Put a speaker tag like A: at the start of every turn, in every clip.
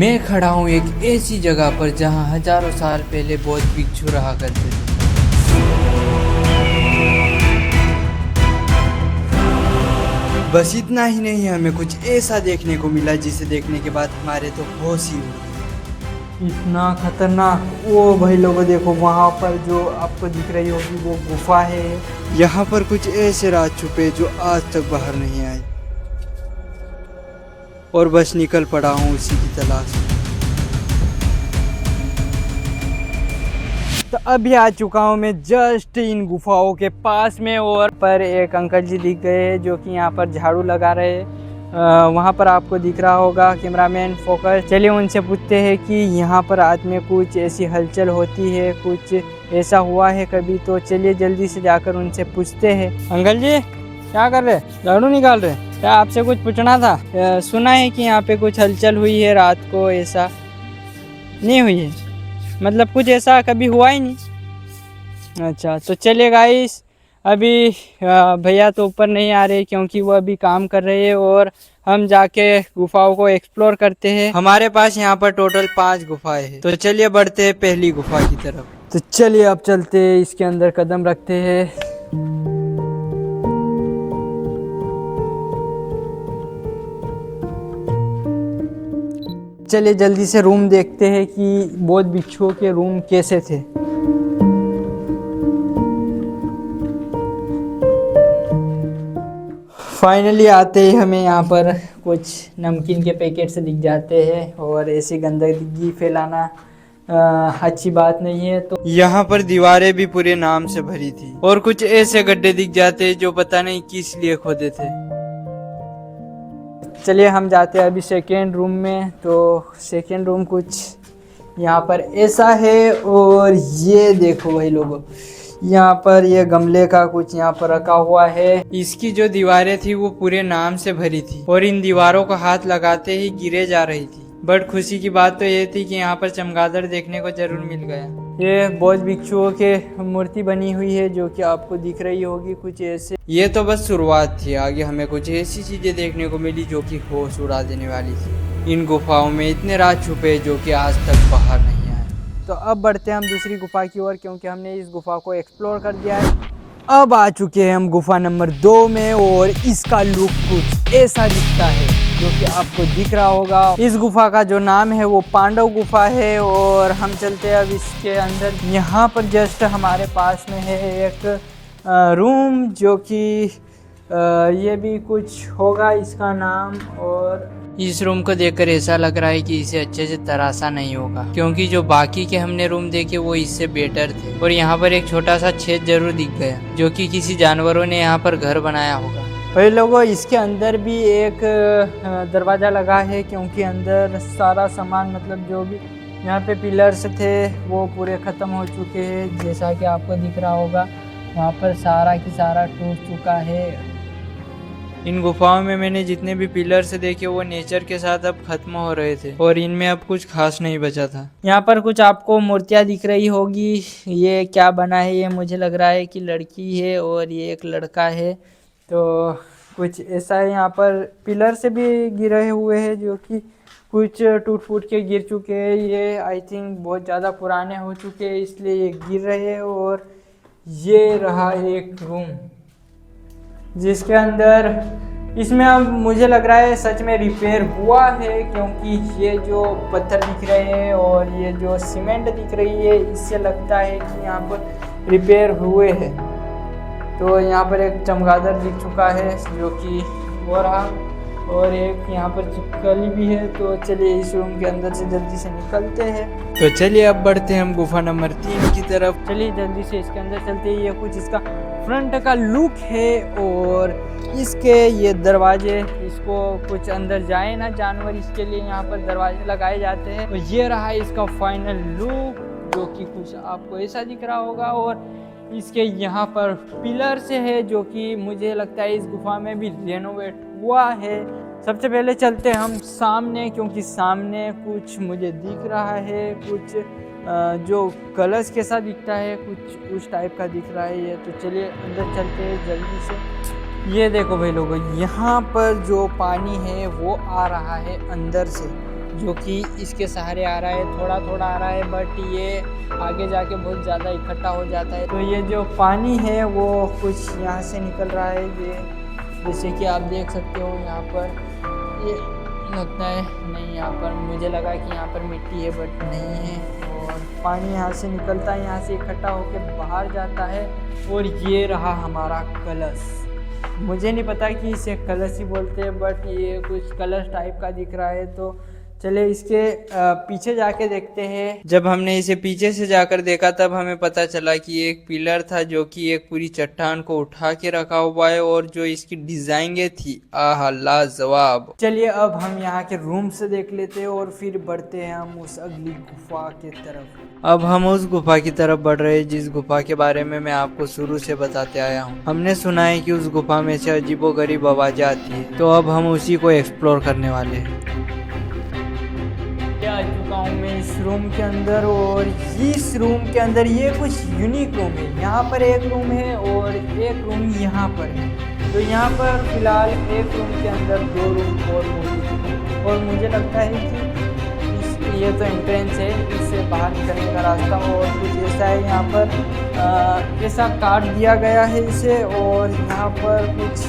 A: मैं खड़ा हूँ एक ऐसी जगह पर जहाँ हजारों साल पहले बौद्ध भिक्षु रहा करते थे। बस इतना ही नहीं, हमें कुछ ऐसा देखने को मिला जिसे देखने के बाद हमारे तो होश ही उड़ गए।
B: इतना खतरनाक। वो भाई लोगों देखो, वहाँ पर जो आपको दिख रही होगी वो गुफा है।
A: यहाँ पर कुछ ऐसे राज छुपे जो आज तक बाहर नहीं आए, और बस निकल पड़ा हूँ उसी की तलाश में।
B: तो अभी आ चुका हूँ मैं जस्ट इन गुफाओं के पास में, और पर एक अंकल जी दिख गए हैं जो कि यहाँ पर झाड़ू लगा रहे हैं। वहाँ पर आपको दिख रहा होगा कैमरामैन फोकस। चलिए उनसे पूछते हैं कि यहाँ पर रात में कुछ ऐसी हलचल होती है, कुछ ऐसा हुआ है कभी? तो चलिए जल्दी से जाकर उनसे पूछते हैं। अंकल जी क्या कर रहे, झाड़ू निकाल रहे? क्या आपसे कुछ पूछना था? सुना है कि यहाँ पे कुछ हलचल हुई है रात को, ऐसा नहीं हुई है? मतलब कुछ ऐसा कभी हुआ ही नहीं। अच्छा तो चलिए गाइस, अभी भैया तो ऊपर नहीं आ रहे क्योंकि वो अभी काम कर रहे हैं, और हम जाके गुफाओं को एक्सप्लोर करते हैं।
A: हमारे पास यहाँ पर टोटल 5 गुफाएं हैं, तो चलिए बढ़ते हैं पहली गुफा की तरफ।
B: तो चलिए अब चलते हैं, इसके अंदर कदम रखते हैं। चलिए जल्दी से रूम देखते हैं कि बौद्ध भिक्षुओं के रूम कैसे थे। फाइनली आते ही हमें यहाँ पर कुछ नमकीन के पैकेट्स दिख जाते हैं, और ऐसी गंदगी फैलाना अच्छी बात नहीं है। तो
A: यहाँ पर दीवारें भी पूरे नाम से भरी थी, और कुछ ऐसे गड्ढे दिख जाते जो पता नहीं किस लिए खोदे थे।
B: चलिए हम जाते हैं अभी सेकेंड रूम में। तो सेकेंड रूम कुछ यहाँ पर ऐसा है, और ये देखो भाई लोगों, यहाँ पर ये गमले का कुछ यहाँ पर रखा हुआ है।
A: इसकी जो दीवारें थी वो पूरे नाम से भरी थी, और इन दीवारों को हाथ लगाते ही गिरे जा रही थी। बट खुशी की बात तो ये थी कि यहाँ पर चमगादड़ देखने को जरूर मिल गया।
B: ये बौद्ध भिक्षुओं के मूर्ति बनी हुई है जो कि आपको दिख रही होगी कुछ ऐसे।
A: ये तो बस शुरुआत थी, आगे हमें कुछ ऐसी चीजें देखने को मिली जो कि होश उड़ा देने वाली थी। इन गुफाओं में इतने राज छुपे जो कि आज तक बाहर नहीं आए।
B: तो अब बढ़ते हैं हम दूसरी गुफा की ओर, क्योंकि हमने इस गुफा को एक्सप्लोर कर दिया है। अब आ चुके हैं हम गुफा नंबर 2 में, और इसका लुक कुछ ऐसा दिखता है जो कि आपको दिख रहा होगा। इस गुफा का जो नाम है वो पांडव गुफा है, और हम चलते हैं अब इसके अंदर। यहाँ पर जस्ट हमारे पास में है एक रूम, जो कि ये भी कुछ होगा इसका नाम। और
A: इस रूम को देखकर ऐसा लग रहा है कि इसे अच्छे से तराशा नहीं होगा, क्योंकि जो बाकी के हमने रूम देखे वो इससे बेटर थे। और यहाँ पर एक छोटा सा छेद जरूर दिख गया, जो कि किसी जानवरों ने यहाँ पर घर बनाया होगा।
B: भाई लोगों, इसके अंदर भी एक दरवाज़ा लगा है, क्योंकि अंदर सारा सामान, मतलब जो भी यहाँ पे पिलर्स थे वो पूरे ख़त्म हो चुके हैं। जैसा कि आपको दिख रहा होगा, वहाँ पर सारा की सारा टूट चुका है।
A: इन गुफाओं में मैंने जितने भी पिलर्स देखे वो नेचर के साथ अब खत्म हो रहे थे, और इनमें अब कुछ खास नहीं बचा था।
B: यहाँ पर कुछ आपको मूर्तियाँ दिख रही होगी। ये क्या बना है? ये मुझे लग रहा है कि लड़की है और ये एक लड़का है। तो कुछ ऐसा है। यहाँ पर पिलर से भी गिरे हुए हैं, जो कि कुछ टूट फूट के गिर चुके हैं। ये आई थिंक बहुत ज़्यादा पुराने हो चुके हैं, इसलिए ये गिर रहे हैं। और ये रहा एक रूम जिसके अंदर, इसमें अब मुझे लग रहा है सच में रिपेयर हुआ है, क्योंकि ये जो पत्थर दिख रहे हैं और ये जो सीमेंट दिख रही है, इससे लगता है कि यहाँ पर रिपेयर हुए हैं। तो यहाँ पर एक चमगादड़ दिख चुका है जो कि वो रहा, और एक यहाँ पर छिपकली भी है। तो चलिए इस रूम के अंदर से जल्दी से निकलते हैं।
A: तो चलिए अब बढ़ते हैं हम गुफा नंबर 3 की तरफ।
B: चलिए जल्दी से इसके अंदर चलते हैं। ये कुछ इसका फ्रंट का लुक है, और इसके ये दरवाजे, इसको कुछ अंदर जाए ना जानवर, इसके लिए यहाँ पर दरवाजे लगाए जाते हैं। तो ये रहा इसका फाइनल लुक, जो कि कुछ आपको ऐसा दिख रहा होगा। और इसके यहाँ पर पिलर से है, जो कि मुझे लगता है इस गुफा में भी रेनोवेट हुआ है। सबसे पहले चलते हैं हम सामने, क्योंकि सामने कुछ मुझे दिख रहा है, कुछ जो कलश कैसा दिखता है, कुछ उस टाइप का दिख रहा है ये। तो चलिए अंदर चलते हैं जल्दी से। ये देखो भाई लोगों, यहाँ पर जो पानी है वो आ रहा है अंदर से, जो कि इसके सहारे आ रहा है, थोड़ा थोड़ा आ रहा है, बट ये आगे जाके बहुत ज़्यादा इकट्ठा हो जाता है। तो ये जो पानी है वो कुछ यहाँ से निकल रहा है, ये जैसे कि आप देख सकते हो यहाँ पर। ये लगता है नहीं, यहाँ पर मुझे लगा कि यहाँ पर मिट्टी है बट नहीं है। और पानी यहाँ से निकलता है, यहाँ से इकट्ठा होकर बाहर जाता है। और ये रहा हमारा कलश। मुझे नहीं पता कि इसे कलश ही बोलते हैं, बट ये कुछ कलश टाइप का दिख रहा है। तो चले इसके पीछे जाके देखते हैं। जब हमने इसे पीछे से जाकर देखा तब हमें पता चला कि एक पिलर था जो कि एक पूरी चट्टान को उठा के रखा हुआ है, और जो इसकी डिजाइनें थी आहा लाजवाब। चलिए अब हम यहाँ के रूम से देख लेते हैं और फिर बढ़ते हैं हम उस अगली गुफा की तरफ। अब हम उस गुफा की तरफ बढ़ रहे हैं जिस गुफा के बारे में मैं आपको शुरू से बताते आया हूँ। हमने सुना है कि उस गुफा में से अजीबोगरीब आवाजें आती है, तो अब हम उसी को एक्सप्लोर करने वाले हैं। आ चुका हूँ मैं इस रूम के अंदर, और इस रूम के अंदर ये कुछ यूनिक रूम है। यहाँ पर एक रूम है और एक रूम यहाँ पर है। तो यहाँ पर फिलहाल एक रूम के अंदर 2 रूम और मौजूद है, और मुझे लगता है कि ये तो एंट्रेंस है, इससे बाहर निकलने का रास्ता। और कुछ ऐसा है यहाँ पर, ऐसा काट दिया गया है इसे, और यहाँ पर कुछ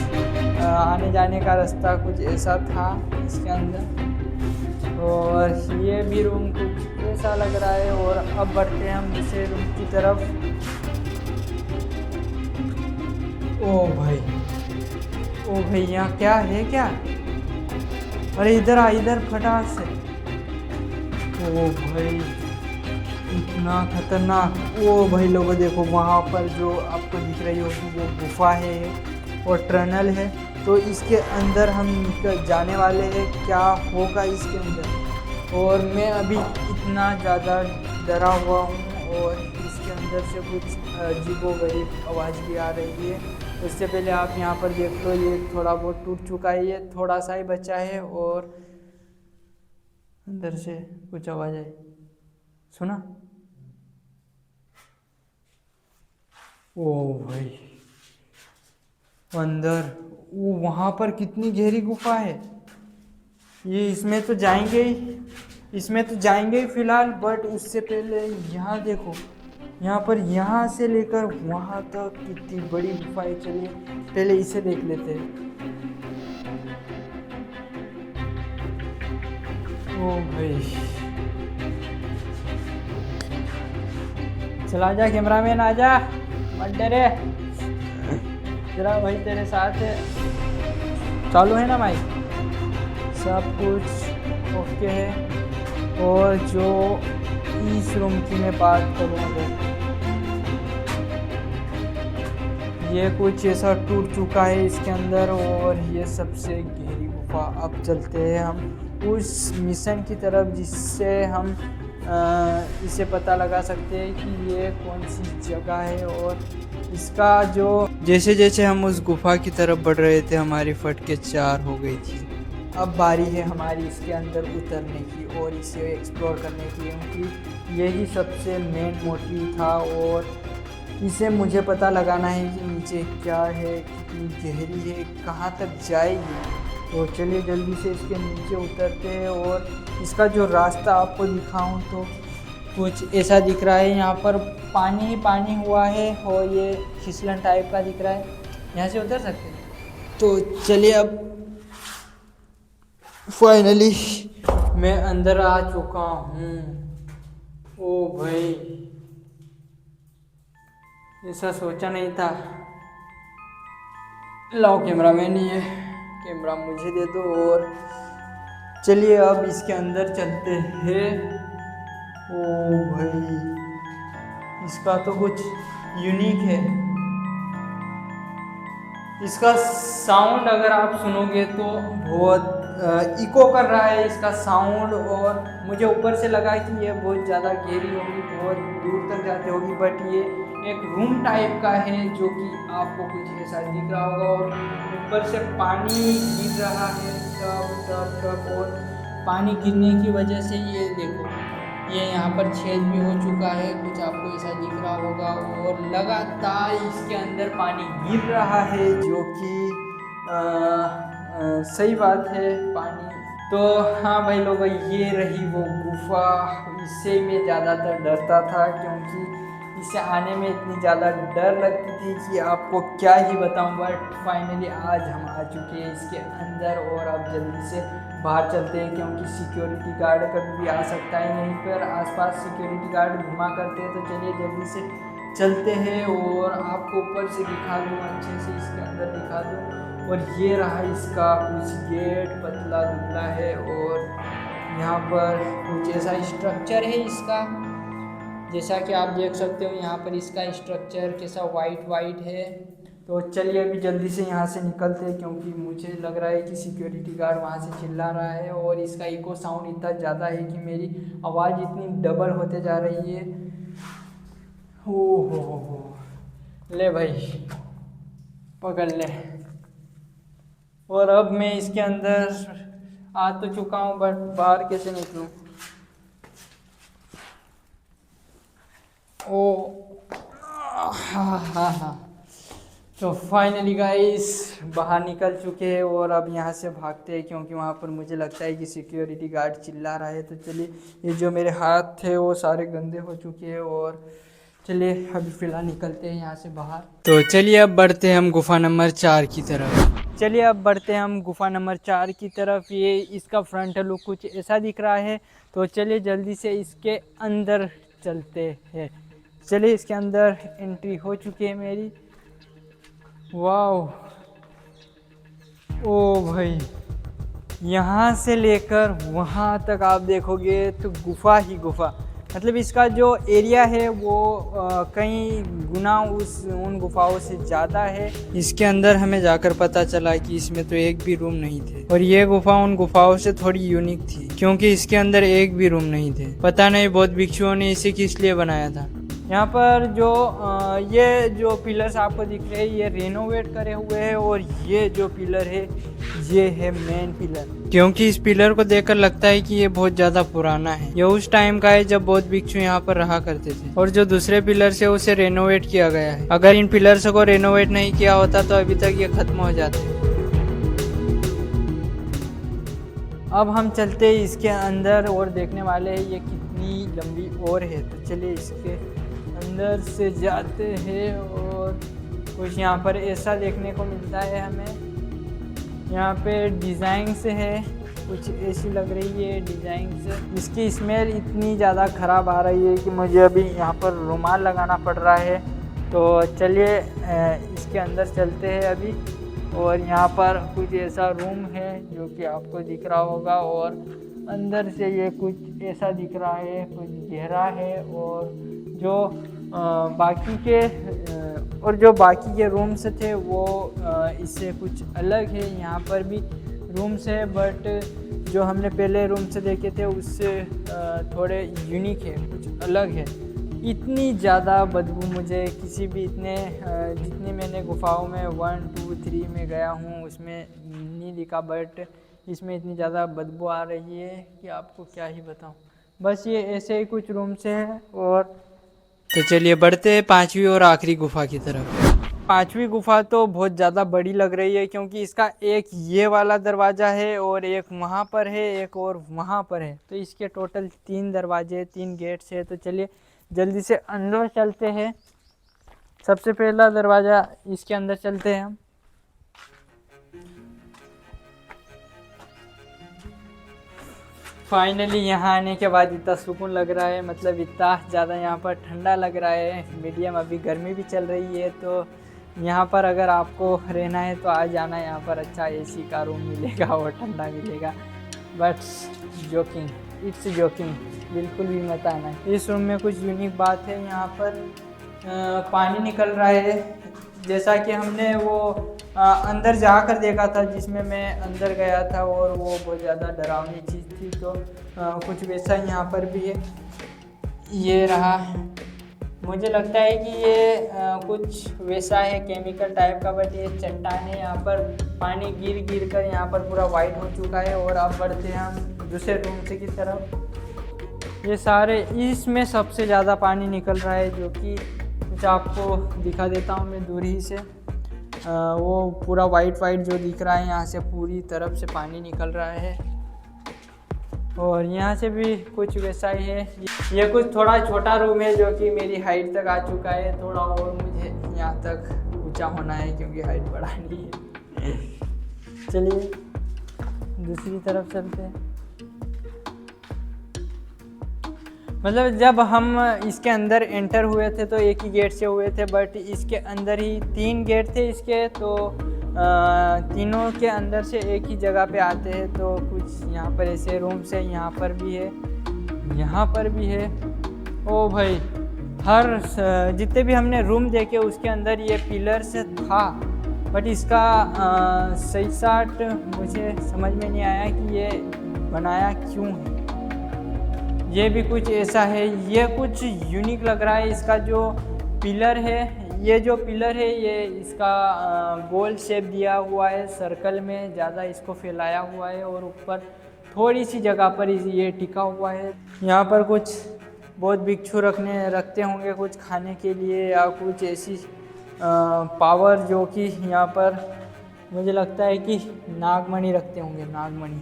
B: आने जाने का रास्ता कुछ ऐसा था इसके अंदर। और ये भी रूम कुछ ऐसा लग रहा है। और अब बढ़ते हैं हम दूसरे रूम की तरफ। ओ भाई यहाँ क्या है क्या? अरे इधर आ, इधर फटाक से। ओ भाई इतना खतरनाक। ओ भाई लोगों देखो, वहाँ पर जो आपको दिख रही होगी वो गुफा है और टनल है। तो इसके अंदर हम निकल जाने वाले हैं, क्या होगा इसके अंदर। और मैं अभी इतना ज़्यादा डरा हुआ हूँ, और इसके अंदर से कुछ अजीबोगरीब आवाज़ भी आ रही है। उससे पहले आप यहाँ पर देख लो, ये थोड़ा बहुत टूट चुका है, ये थोड़ा सा ही बचा है। और अंदर से कुछ आवाज़ आई, सुना? ओ भाई अंदर, वो वहाँ पर कितनी गहरी गुफा है। ये इसमें तो जाएंगे ही फिलहाल, बट उससे पहले यहाँ देखो, यहाँ पर यहाँ से लेकर वहाँ तक कितनी बड़ी गुफा है। चलिए पहले इसे देख लेते हैं। ओ भाई चला जा, कैमरामैन आजा, मत डरे जरा भाई, तेरे साथ है। चालू है ना माइक, सब कुछ ओके है। और जो इस रूम की मैं बात करूँ अगर, ये कुछ ऐसा टूट चुका है इसके अंदर, और ये सबसे गहरी गुफा। अब चलते हैं हम उस मिशन की तरफ जिससे हम इसे पता लगा सकते हैं कि ये कौन सी जगह है। और इसका जो जैसे जैसे हम उस गुफा की तरफ बढ़ रहे थे हमारी फटके 4 हो गई थी। अब बारी है हमारी इसके अंदर उतरने की और इसे एक्सप्लोर करने की, क्योंकि यही सबसे मेन मोटिव था। और इसे मुझे पता लगाना है कि नीचे क्या है, कितनी गहरी है, कहाँ तक जाएगी। तो चलिए जल्दी से इसके नीचे उतरते हैं। और इसका जो रास्ता आपको दिखाऊं तो कुछ ऐसा दिख रहा है। यहाँ पर पानी ही पानी हुआ है, और ये फिसलन टाइप का दिख रहा है। यहाँ से उतर सकते हैं। तो चलिए अब फाइनली मैं अंदर आ चुका हूँ। ओ भाई ऐसा सोचा नहीं था। लाओ कैमरामैन, ये कैमरा मुझे दे दो। और चलिए अब इसके अंदर चलते हैं। ओ भाई इसका तो कुछ यूनिक है। इसका साउंड अगर आप सुनोगे तो बहुत इको कर रहा है इसका साउंड। और मुझे ऊपर से लगा कि ये बहुत ज़्यादा गहरी होगी, बहुत दूर तक जाती होगी, बट ये एक रूम टाइप का है जो कि आपको कुछ ऐसा दिख रहा होगा। और ऊपर से पानी गिर रहा है टप टप टप, और पानी गिरने की वजह से ये देखो, ये यहाँ पर छेद भी हो चुका है, कुछ आपको ऐसा दिख रहा होगा। और लगातार इसके अंदर पानी गिर रहा है, जो कि सही बात है, पानी तो हाँ भाई लोगों, ये रही वो गुफा। इससे मैं ज़्यादातर डरता था क्योंकि इसे आने में इतनी ज़्यादा डर लगती थी कि आपको क्या ही बताऊं। बट फाइनली आज हम आ चुके हैं इसके अंदर और अब जल्दी से बाहर चलते हैं क्योंकि सिक्योरिटी गार्ड कभी भी आ सकता है यहीं पर। आसपास सिक्योरिटी गार्ड घुमा करते हैं, तो चलिए जल्दी से चलते हैं और आपको ऊपर से दिखा दूँ, अच्छे से इसके अंदर दिखा दूँ। और ये रहा इसका कुछ गेट, पतला दुबला है और यहाँ पर कुछ ऐसा स्ट्रक्चर है इसका, जैसा कि आप देख सकते हो यहाँ पर इसका स्ट्रक्चर कैसा वाइट है। तो चलिए अभी जल्दी से यहाँ से निकलते हैं क्योंकि मुझे लग रहा है कि सिक्योरिटी गार्ड वहाँ से चिल्ला रहा है और इसका इको साउंड इतना ज़्यादा है कि मेरी आवाज़ इतनी डबल होते जा रही है। हो ले भाई, पकड़ ले। और अब मैं इसके अंदर आ तो चुका हूँ, बट बाहर कैसे निकलूँ? हाँ। तो फाइनली गाइस बाहर निकल चुके हैं और अब यहाँ से भागते हैं क्योंकि वहाँ पर मुझे लगता है कि सिक्योरिटी गार्ड चिल्ला रहा है। तो चलिए, ये जो मेरे हाथ थे वो सारे गंदे हो चुके हैं और चलिए अभी फ़िलहाल निकलते हैं यहाँ से बाहर।
A: तो चलिए अब बढ़ते हैं हम गुफा नंबर 4 की तरफ।
B: चलिए अब बढ़ते हैं हम गुफा नंबर 4 की तरफ। ये इसका फ्रंट लुक कुछ ऐसा दिख रहा है। तो चलिए जल्दी से इसके अंदर चलते हैं। चलिए इसके अंदर एंट्री हो चुकी है मेरी। वाओ, ओ भाई, यहाँ से लेकर वहाँ तक आप देखोगे तो गुफा ही गुफा। मतलब इसका जो एरिया है वो कई गुना उन गुफाओं से ज़्यादा है।
A: इसके अंदर हमें जाकर पता चला कि इसमें तो एक भी रूम नहीं थे और ये गुफा उन गुफाओं से थोड़ी यूनिक थी क्योंकि इसके अंदर एक भी रूम नहीं थे। पता नहीं बौद्ध भिक्षुओं ने इसे किस लिए बनाया था।
B: यहाँ पर जो ये जो पिलर्स आपको दिख रहे हैं ये रेनोवेट करे हुए हैं और ये जो पिलर है ये है मेन पिलर,
A: क्योंकि इस पिलर को देखकर लगता है कि ये बहुत ज्यादा पुराना है। ये उस टाइम का है जब बौद्ध भिक्षु यहाँ पर रहा करते थे और जो दूसरे पिलर से उसे रेनोवेट किया गया है। अगर इन पिलर्स को रेनोवेट नहीं किया होता तो अभी तक ये खत्म हो जाते।
B: अब हम चलते हैं इसके अंदर और देखने वाले हैं ये कितनी लंबी और है। तो चलिए इसके अंदर से जाते हैं और कुछ यहाँ पर ऐसा देखने को मिलता है हमें। यहाँ पे डिज़ाइन से है, कुछ ऐसी लग रही है डिज़ाइन से। इसकी स्मेल इतनी ज़्यादा ख़राब आ रही है कि मुझे अभी यहाँ पर रुमाल लगाना पड़ रहा है। तो चलिए इसके अंदर चलते हैं अभी। और यहाँ पर कुछ ऐसा रूम है जो कि आपको दिख रहा होगा और अंदर से ये कुछ ऐसा दिख रहा है, कुछ गहरा है। और जो बाकी के रूम्स थे वो इससे कुछ अलग है। यहाँ पर भी रूम्स है बट जो हमने पहले रूम से देखे थे उससे थोड़े यूनिक है, कुछ अलग है। इतनी ज़्यादा बदबू मुझे किसी भी जितनी मैंने गुफाओं में 1, 2, 3 में गया हूँ उसमें नहीं दिखा, बट इसमें इतनी ज़्यादा बदबू आ रही है कि आपको क्या ही बताऊँ। बस ये ऐसे ही कुछ रूम्स हैं। और
A: तो चलिए बढ़ते हैं 5वीं और आखिरी गुफा की तरफ।
B: 5वीं गुफा तो बहुत ज़्यादा बड़ी लग रही है क्योंकि इसका एक ये वाला दरवाज़ा है और एक वहाँ पर है, एक और वहाँ पर है। तो इसके टोटल 3 दरवाजे, 3 गेट्स है। तो चलिए जल्दी से अंदर चलते हैं। सबसे पहला दरवाज़ा इसके अंदर चलते हैं हम। फाइनली यहाँ आने के बाद इतना सुकून लग रहा है, मतलब इतना ज़्यादा यहाँ पर ठंडा लग रहा है। मीडियम अभी गर्मी भी चल रही है। तो यहाँ पर अगर आपको रहना है तो आ जाना। यहाँ पर अच्छा एसी का रूम मिलेगा और ठंडा मिलेगा। बट जोकिंग, इट्स जोकिंग, बिल्कुल भी मत आना। इस रूम में कुछ यूनिक बात है, यहाँ पर पानी निकल रहा है जैसा कि हमने वो अंदर जाकर देखा था, जिसमें मैं अंदर गया था और वो बहुत ज़्यादा डरावनी चीज़ थी। तो कुछ वैसा यहाँ पर भी है। ये रहा, मुझे लगता है कि ये कुछ वैसा है केमिकल टाइप का, बट ये चट्टान है। यहाँ पर पानी गिर कर यहाँ पर पूरा वाइट हो चुका है। और अब बढ़ते हैं हम दूसरे रूम से की तरफ। ये सारे, इसमें सबसे ज़्यादा पानी निकल रहा है, जो कि कुछ आपको दिखा देता हूँ मैं दूर ही से। वो पूरा वाइट जो दिख रहा है, यहाँ से पूरी तरफ से पानी निकल रहा है। और यहाँ से भी कुछ वैसा ही है। ये कुछ थोड़ा छोटा रूम है जो कि मेरी हाइट तक आ चुका है। थोड़ा और मुझे यहाँ तक ऊंचा होना है क्योंकि हाइट बढ़ानी है। चलिए दूसरी तरफ चलते हैं। मतलब जब हम इसके अंदर एंटर हुए थे तो एक ही गेट से हुए थे, बट इसके अंदर ही 3 गेट थे इसके, तो तीनों के अंदर से एक ही जगह पे आते हैं। तो कुछ यहाँ पर ऐसे रूम्स है, यहाँ पर भी है, यहाँ पर भी है। ओ भाई, हर जितने भी हमने रूम देखे उसके अंदर ये पिलर से था, बट इसका सही साट मुझे समझ में नहीं आया कि ये बनाया क्यों है। ये भी कुछ ऐसा है, ये कुछ यूनिक लग रहा है। इसका जो पिलर है, ये जो पिलर है ये इसका गोल शेप दिया हुआ है, सर्कल में ज़्यादा इसको फैलाया हुआ है और ऊपर थोड़ी सी जगह पर ये टिका हुआ है। यहाँ पर कुछ बहुत भिक्षु रखते होंगे कुछ खाने के लिए या कुछ ऐसी पावर, जो कि यहाँ पर मुझे लगता है कि नागमणि रखते होंगे, नागमणि।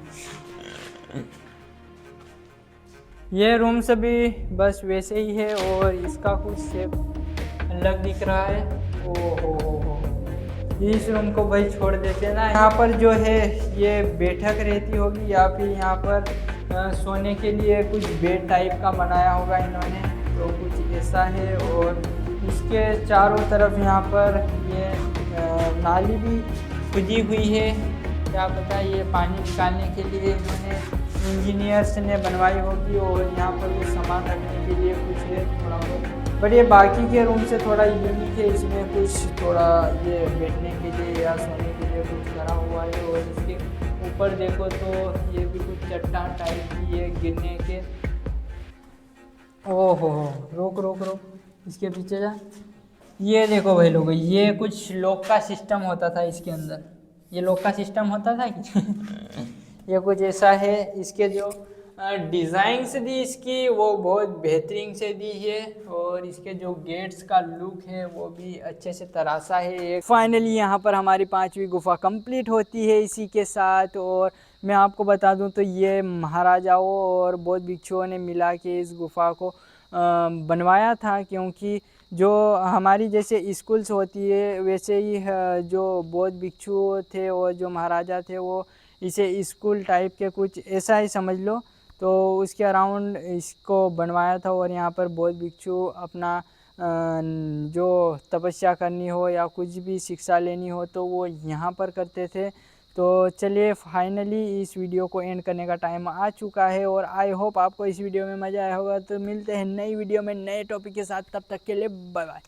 B: ये रूम से भी बस वैसे ही है और इसका कुछ शेप अलग दिख रहा है। ओ, इस रूम को भाई छोड़ देते हैं ना। यहाँ पर जो है ये बैठक रहती होगी या फिर यहाँ पर सोने के लिए कुछ बेड टाइप का बनाया होगा इन्होंने, तो कुछ ऐसा है। और इसके चारों तरफ यहाँ पर ये नाली भी खुदी हुई है, क्या पता ये पानी निकालने के लिए इन्होंने इंजीनियर्स ने बनवाई होगी। और यहाँ पर कुछ सामान रखने के लिए कुछ है थोड़ा बहुत, बट ये बाकी के रूम से थोड़ा यूनिक है। इसमें कुछ थोड़ा ये बैठने के लिए या सोने के लिए कुछ करा हुआ है। और इसके ऊपर देखो तो ये भी कुछ चट्टान टाइप की है गिरने के। ओहो, रोक रोक रोक, इसके पीछे जा। ये देखो भाई लोगों, ये कुछ लॉक का सिस्टम होता था इसके अंदर, ये लॉक का सिस्टम होता था कि ये कुछ ऐसा है। इसके जो डिज़ाइंस दी इसकी वो बहुत बेहतरीन से दी है। और इसके जो गेट्स का लुक है वो भी अच्छे से तराशा है। फाइनली यहाँ पर हमारी 5वीं गुफा कंप्लीट होती है इसी के साथ। और मैं आपको बता दूँ तो ये महाराजाओं और बौद्ध भिक्षुओं ने मिला के इस गुफा को बनवाया था, क्योंकि जो हमारी जैसे स्कूल्स होती है वैसे ही जो बौद्ध भिक्षु थे और जो महाराजा थे वो इसे स्कूल टाइप के कुछ ऐसा ही समझ लो। तो उसके अराउंड इसको बनवाया था। और यहाँ पर बौद्ध भिक्षु अपना जो तपस्या करनी हो या कुछ भी शिक्षा लेनी हो तो वो यहाँ पर करते थे। तो चलिए फाइनली इस वीडियो को एंड करने का टाइम आ चुका है। और आई होप आपको इस वीडियो में मज़ा आया होगा। तो मिलते हैं नई वीडियो में नए टॉपिक के साथ, तब तक के लिए बाय बाय।